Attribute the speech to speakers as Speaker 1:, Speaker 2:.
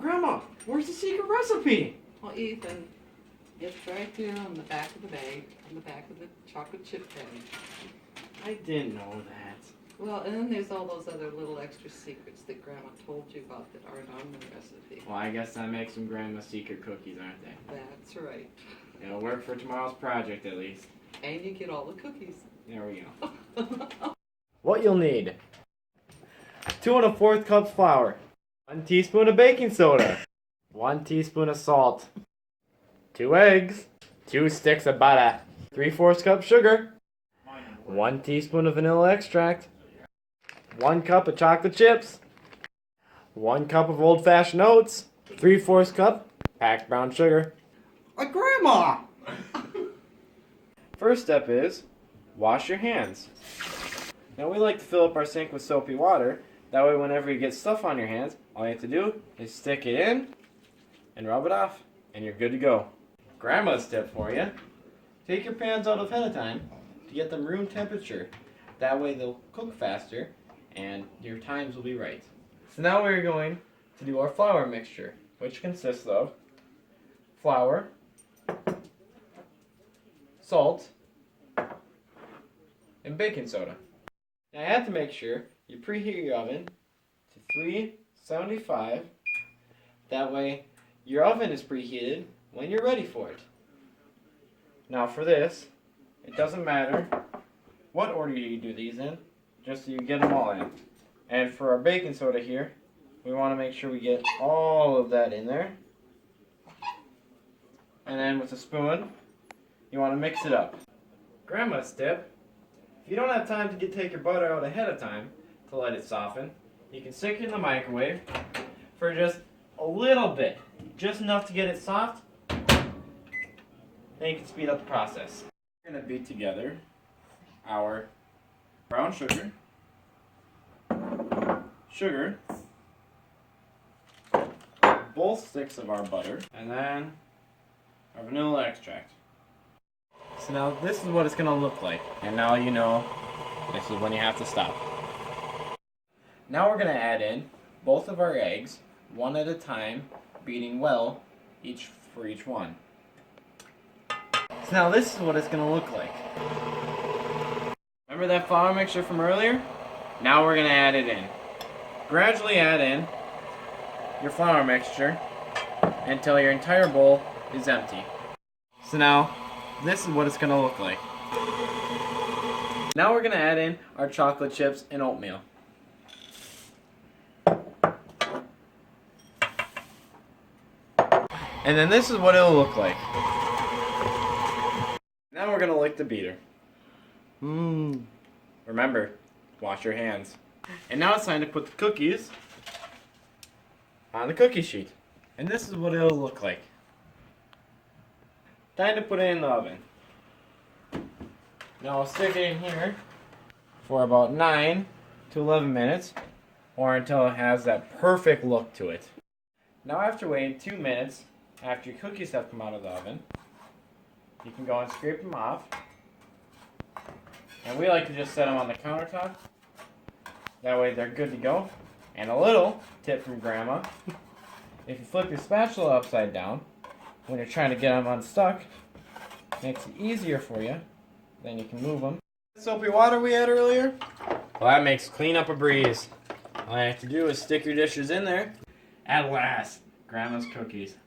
Speaker 1: Grandma, where's the secret recipe?
Speaker 2: Well, Ethan, it's right here on the back of the bag, on the back of the chocolate chip bag.
Speaker 1: I didn't know that.
Speaker 2: Well, and then there's all those other little extra secrets that Grandma told you about that aren't on the recipe.
Speaker 1: Well, I guess that makes them Grandma's secret cookies, aren't they?
Speaker 2: That's right.
Speaker 1: It'll work for tomorrow's project, at least.
Speaker 2: And you get all the cookies.
Speaker 1: There we go. What you'll need: 2 1/4 cups flour, 1 teaspoon of baking soda, 1 teaspoon of salt, 2 eggs, 2 sticks of butter, 3/4 cup sugar, 1 teaspoon of vanilla extract, 1 cup of chocolate chips, 1 cup of old-fashioned oats, 3/4 cup packed brown sugar.
Speaker 3: Grandma!
Speaker 1: First step is wash your hands. Now we like to fill up our sink with soapy water. That way whenever you get stuff on your hands, all you have to do is stick it in and rub it off and you're good to go. Grandma's tip for you: take your pans out ahead of time to get them room temperature. That way they'll cook faster and your times will be right. So now we're going to do our flour mixture, which consists of flour, salt, and baking soda. Now you have to make sure you preheat your oven to 375. That way your oven is preheated when you're ready for it. Now for this, it doesn't matter what order you do these in, just so you get them all in. And for our baking soda here, we want to make sure we get all of that in there. And then with a spoon, you want to mix it up. Grandma's tip: if you don't have time to take your butter out ahead of time to let it soften, you can stick it in the microwave for just a little bit, just enough to get it soft. Then you can speed up the process. We're going to beat together our brown sugar, both sticks of our butter, and then our vanilla extract. So now this is what it's going to look like. And now you know this is when you have to stop. Now we're going to add in both of our eggs, one at a time, beating well for each one. So now this is what it's going to look like. Remember that flour mixture from earlier? Now we're going to add it in. Gradually add in your flour mixture until your entire bowl is empty. So now this is what it's going to look like. Now we're going to add in our chocolate chips and oatmeal. And then this is what it'll look like. Now we're going to lick the beater. Remember, wash your hands. And now it's time to put the cookies on the cookie sheet. And this is what it'll look like. Time to put it in the oven. Now I'll stick it in here for about 9 to 11 minutes, or until it has that perfect look to it. Now after waiting 2 minutes, after your cookies have come out of the oven, you can go and scrape them off. And we like to just set them on the countertop. That way they're good to go. And a little tip from Grandma: if you flip your spatula upside down when you're trying to get them unstuck, it makes it easier for you. Then you can move them. The soapy water we had earlier? Well, that makes cleanup a breeze. All you have to do is stick your dishes in there. At last, Grandma's cookies.